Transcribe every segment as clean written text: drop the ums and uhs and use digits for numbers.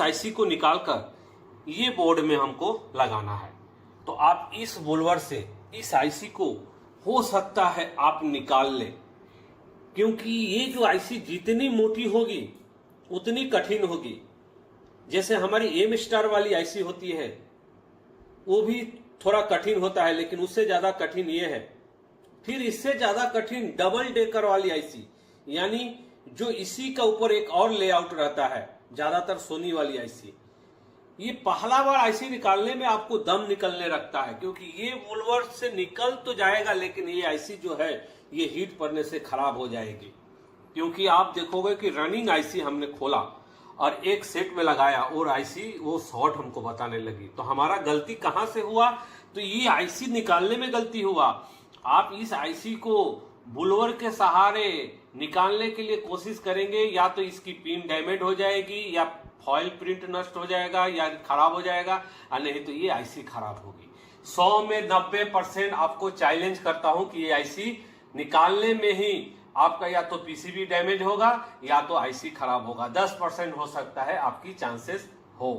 IC को निकालकर ये बोर्ड में हमको लगाना है। तो आप इस बुलवर से इस आईसी को हो सकता है आप निकाल लें, क्योंकि ये जो आईसी जितनी मोटी होगी उतनी कठिन होगी। जैसे हमारी एम स्टार वाली आईसी होती है वो भी थोड़ा कठिन होता है, लेकिन उससे ज्यादा कठिन ये है। फिर इससे ज्यादा कठिन डबल डेकर वाली आईसी, यानी जो इसी का ऊपर एक और लेआउट रहता है, ज्यादातर सोनी वाली आईसी। ये पहला बार आईसी निकालने में आपको दम निकलने लगता है, क्योंकि ये वोल्वर से निकल तो जाएगा लेकिन ये आईसी जो है ये हीट पड़ने से खराब हो जाएगी। क्योंकि आप देखोगे कि रनिंग आईसी हमने खोला और एक सेट में लगाया और आईसी वो शॉर्ट हमको बताने लगी। तो हमारा गलती कहां से हुआ? तो ये आईसी निकालने में गलती हुआ। आप इस आईसी को बुलवर के सहारे निकालने के लिए कोशिश करेंगे, या तो इसकी पिन डैमेज हो जाएगी, या फॉइल प्रिंट नष्ट हो जाएगा, या खराब हो जाएगा, और नहीं तो ये आईसी खराब होगी। 100 में 90% आपको चैलेंज करता हूं कि ये आईसी निकालने में ही आपका या तो पीसीबी डैमेज होगा या तो आईसी खराब होगा। 10% हो सकता है आपकी चांसेस हो।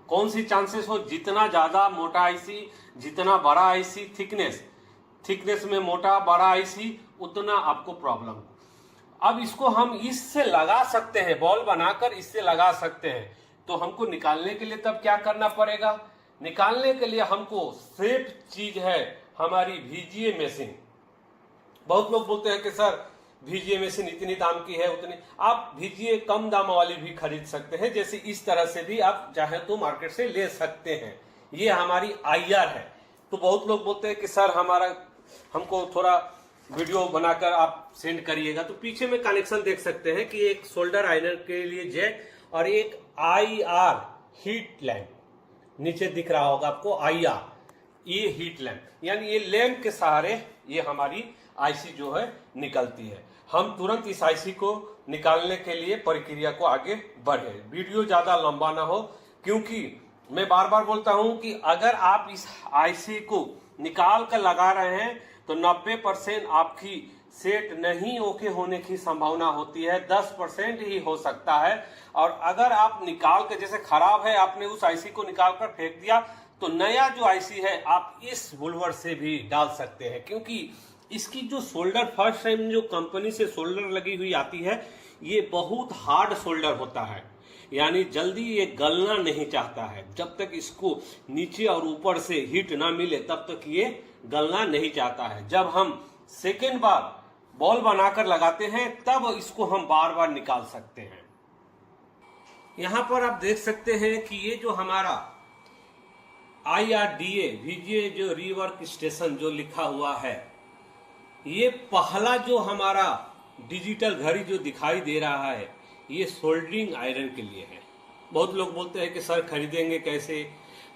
कौन सी चांसेस हो? जितना ज्यादा मोटा आईसी, जितना बड़ा आईसी, थिकनेस में मोटा बड़ा आईसी, उतना आपको प्रॉब्लम। अब इसको हम इससे लगा सकते हैं, बॉल बनाकर इससे लगा सकते हैं। तो हमको निकालने के लिए तब क्या करना पड़ेगा? निकालने के लिए हमको सेफ चीज है हमारी VGA मशीन। बहुत लोग बोलते हैं कि सर VGA मशीन इतनी दाम की है, उतनी। आप VGA कम दाम वाली भी खरीद सकते हैं, जैसे इस तरह से भी आप चाहे तो मार्केट से ले सकते हैं। ये हमारी IR है। तो बहुत लोग बोलते हैं कि सर हमको थोड़ा वीडियो बनाकर आप सेंड करिएगा। तो पीछे में कनेक्शन देख सकते हैं कि एक सोल्डर आयरन के लिए जैक और एक IR हीट लैंप नीचे दिख रहा होगा आपको। IR ये हीट लैंप, यानी ये लैंप के सहारे ये हमारी आईसी जो है निकलती है। हम तुरंत इस आईसी को निकालने के लिए प्रक्रिया को आगे बढ़े। वीडियो ज्यादा लंबा ना हो, क्योंकि मैं बार बार बोलता हूं कि अगर आप इस आईसी को निकाल कर लगा रहे हैं तो 90% आपकी सेट नहीं ओके होने की संभावना होती है, 10% ही हो सकता है। और अगर आप निकाल के, जैसे खराब है आपने उस आईसी को निकाल कर फेंक दिया, तो नया जो आईसी है आप इस बुलवर से भी डाल सकते हैं। क्योंकि इसकी जो सोल्डर, फर्स्ट टाइम जो कंपनी से सोल्डर लगी हुई आती है, ये बहुत हार्ड सोल्डर होता है, यानी जल्दी ये गलना नहीं चाहता है। जब तक इसको नीचे और ऊपर से हीट ना मिले तब तक ये गलना नहीं चाहता है। जब हम सेकेंड बार बॉल बनाकर लगाते हैं तब इसको हम बार बार निकाल सकते हैं। यहां पर आप देख सकते हैं कि ये जो हमारा IRDA VGA जो रीवर्क स्टेशन जो लिखा हुआ है, ये पहला जो हमारा डिजिटल घड़ी जो दिखाई दे रहा है, ये सोल्डरिंग आयरन के लिए है। बहुत लोग बोलते हैं कि सर खरीदेंगे कैसे,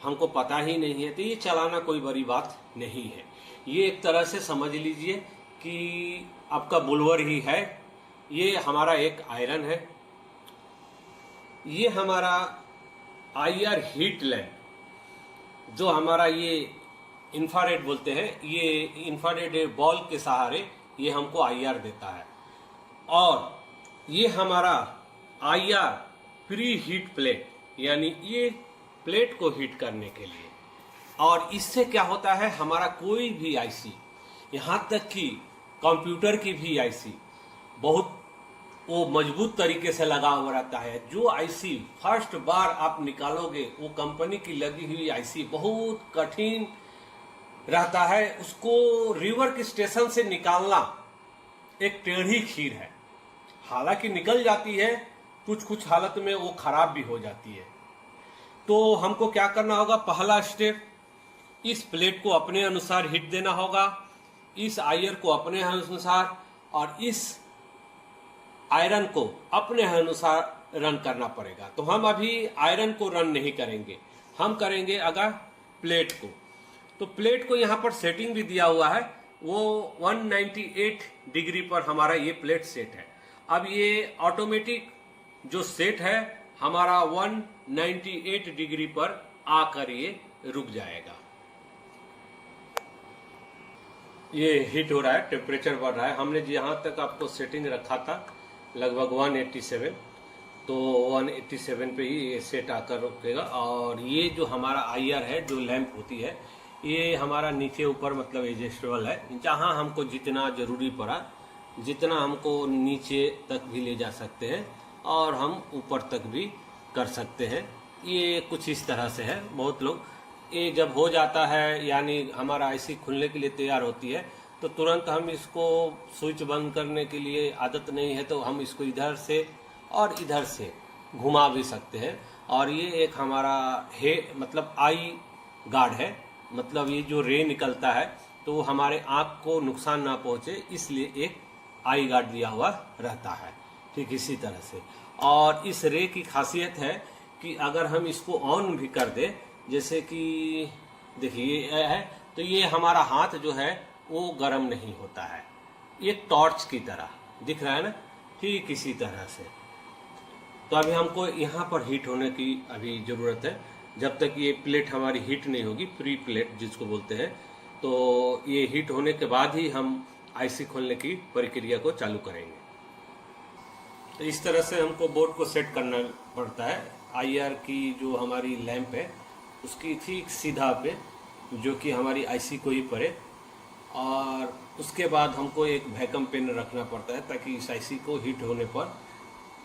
हमको पता ही नहीं है। तो ये चलाना कोई बड़ी बात नहीं है। ये एक तरह से समझ लीजिए कि आपका बुलवर ही है। ये हमारा एक आयरन है, ये हमारा IR हीट लैंप, जो हमारा ये इंफ्रारेड बोलते हैं, ये इंफ्रारेड बॉल के सहारे ये हमको IR देता है। और ये हमारा IR प्री हीट प्लेट, यानी ये प्लेट को हीट करने के लिए। और इससे क्या होता है, हमारा कोई भी आईसी, यहाँ तक कि कंप्यूटर की भी आईसी बहुत वो मजबूत तरीके से लगा हुआ रहता है। जो आईसी फर्स्ट बार आप निकालोगे, वो कंपनी की लगी हुई आईसी बहुत कठिन रहता है। उसको रिवर्क स्टेशन से निकालना एक टेढ़ी खीर है। हालांकि निकल जाती है, कुछ कुछ हालत में वो खराब भी हो जाती है। तो हमको क्या करना होगा? पहला स्टेप, इस प्लेट को अपने अनुसार हीट देना होगा, इस आयरन को अपने अनुसार, और इस आयरन को अपने अनुसार रन करना पड़ेगा। तो हम अभी आयरन को रन नहीं करेंगे, हम करेंगे अगर प्लेट को। तो प्लेट को यहाँ पर सेटिंग भी दिया हुआ है, वो 198 डिग्री पर हमारा ये प्लेट सेट है। अब ये ऑटोमेटिक जो सेट है हमारा 198 डिग्री पर आकर ये रुक जाएगा। ये हीट हो रहा है, टेम्परेचर बढ़ रहा है। हमने जहां तक आपको सेटिंग रखा था लगभग 187, तो 187 पे ही ये सेट आकर रुकेगा। और ये जो हमारा IR है, जो लैंप होती है, ये हमारा नीचे ऊपर मतलब एडजस्टेबल है। जहाँ हमको जितना ज़रूरी पड़ा, जितना हमको नीचे तक भी ले जा सकते हैं और हम ऊपर तक भी कर सकते हैं। ये कुछ इस तरह से है। बहुत लोग ये जब हो जाता है, यानी हमारा IC खुलने के लिए तैयार होती है, तो तुरंत हम इसको स्विच बंद करने के लिए आदत नहीं है, तो हम इसको इधर से और इधर से घुमा भी सकते हैं। और ये एक हमारा मतलब आई गार्ड है, मतलब ये जो रे निकलता है तो वो हमारे आँख को नुकसान ना पहुँचे, इसलिए एक आई गार्ड दिया हुआ रहता है। ठीक इसी तरह से। और इस रे की खासियत है कि अगर हम इसको ऑन भी कर दें, जैसे कि देखिए ये है, तो ये हमारा हाथ जो है वो गर्म नहीं होता है, एक टॉर्च की तरह दिख रहा है ना, ठीक इसी तरह से। तो अभी हमको यहाँ पर हीट होने की अभी ज़रूरत है। जब तक ये प्लेट हमारी हीट नहीं होगी, प्री प्लेट जिसको बोलते हैं, तो ये हीट होने के बाद ही हम IC खोलने की प्रक्रिया को चालू करेंगे। तो इस तरह से हमको बोर्ड को सेट करना पड़ता है। IR की जो हमारी लैंप है उसकी ठीक सीधा पे, जो कि हमारी IC को ही पड़े। और उसके बाद हमको एक वैक्यूम पेन रखना पड़ता है ताकि इस IC को हीट होने पर,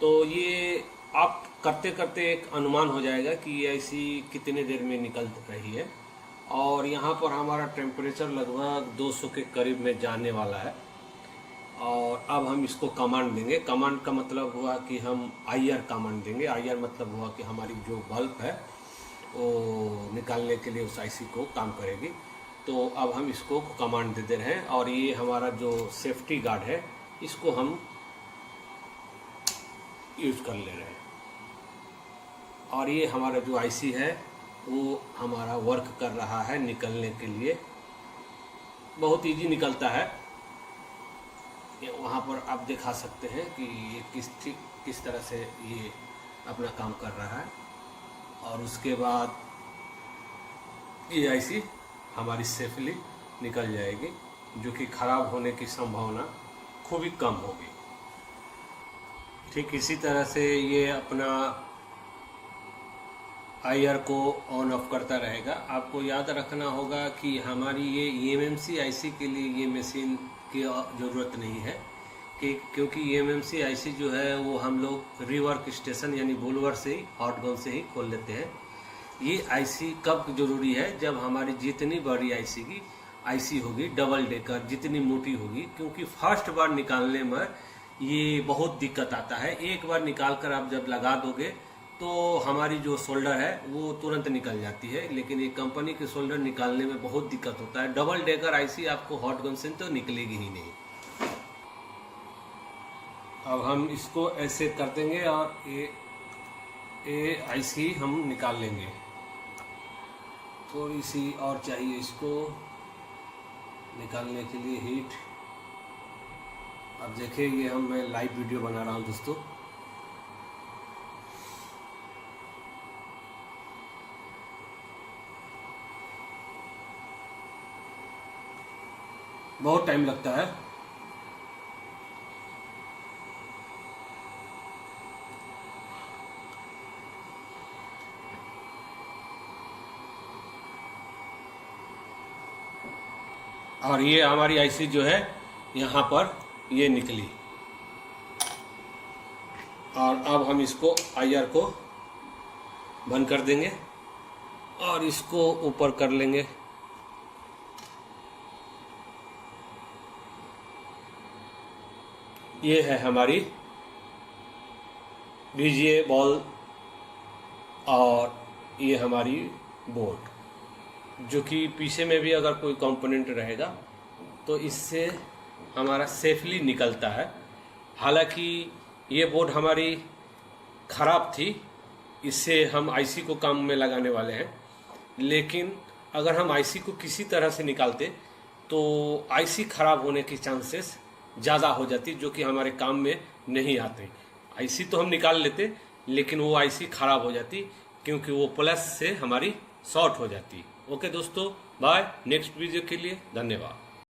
तो ये आप करते करते एक अनुमान हो जाएगा कि ये IC कितने देर में निकल रही है। और यहाँ पर हमारा टेम्परेचर लगभग 200 के करीब में जाने वाला है। और अब हम इसको कमांड देंगे। कमांड का मतलब हुआ कि हम IR कमांड देंगे। IR मतलब हुआ कि हमारी जो बल्ब है वो निकालने के लिए उस IC को काम करेगी। तो अब हम इसको कमांड दे दे रहे हैं। और ये हमारा जो सेफ्टी गार्ड है, इसको हम यूज कर ले रहे हैं। और ये हमारा जो IC है वो हमारा वर्क कर रहा है निकलने के लिए। बहुत इजी निकलता है। ये वहाँ पर आप दिखा सकते हैं कि ये किस तरह से ये अपना काम कर रहा है। और उसके बाद ये IC हमारी सेफली निकल जाएगी, जो कि ख़राब होने की संभावना खूब ही कम होगी। ठीक इसी तरह से ये अपना IR को ऑन ऑफ करता रहेगा। आपको याद रखना होगा कि हमारी ये EMMC IC के लिए ये मशीन की ज़रूरत नहीं है, क्योंकि EMMC IC जो है वो हम लोग रिवर्क स्टेशन यानी बोलवर से ही, हॉट गन से ही खोल लेते हैं। ये IC कब ज़रूरी है? जब हमारी जितनी बड़ी IC होगी, डबल डेकर जितनी मोटी होगी, क्योंकि फर्स्ट बार निकालने में ये बहुत दिक्कत आता है। एक बार निकाल कर आप जब लगा दोगे तो हमारी जो शोल्डर है वो तुरंत निकल जाती है, लेकिन ये कंपनी के शोल्डर निकालने में बहुत दिक्कत होता है। डबल डेकर IC आपको हॉट गन से तो निकलेगी ही नहीं। अब हम इसको ऐसे कर देंगे और ये IC हम निकाल लेंगे। थोड़ी सी और चाहिए इसको निकालने के लिए हीट। अब देखिए ये मैं लाइव वीडियो बना रहा हूँ दोस्तों। बहुत टाइम लगता है। और ये हमारी IC जो है यहाँ पर ये निकली। और अब हम इसको IR को बंद कर देंगे और इसको ऊपर कर लेंगे। ये है हमारी VGA बॉल और ये हमारी बोर्ड, जो कि पीछे में भी अगर कोई कंपोनेंट रहेगा तो इससे हमारा सेफली निकलता है। हालांकि ये बोर्ड हमारी ख़राब थी, इससे हम IC को काम में लगाने वाले हैं, लेकिन अगर हम IC को किसी तरह से निकालते तो IC ख़राब होने की चांसेस ज़्यादा हो जाती, जो कि हमारे काम में नहीं आते। IC तो हम निकाल लेते, लेकिन वो IC ख़राब हो जाती क्योंकि वो प्लस से हमारी शॉर्ट हो जाती। ओके दोस्तों, बाय। नेक्स्ट वीडियो के लिए धन्यवाद।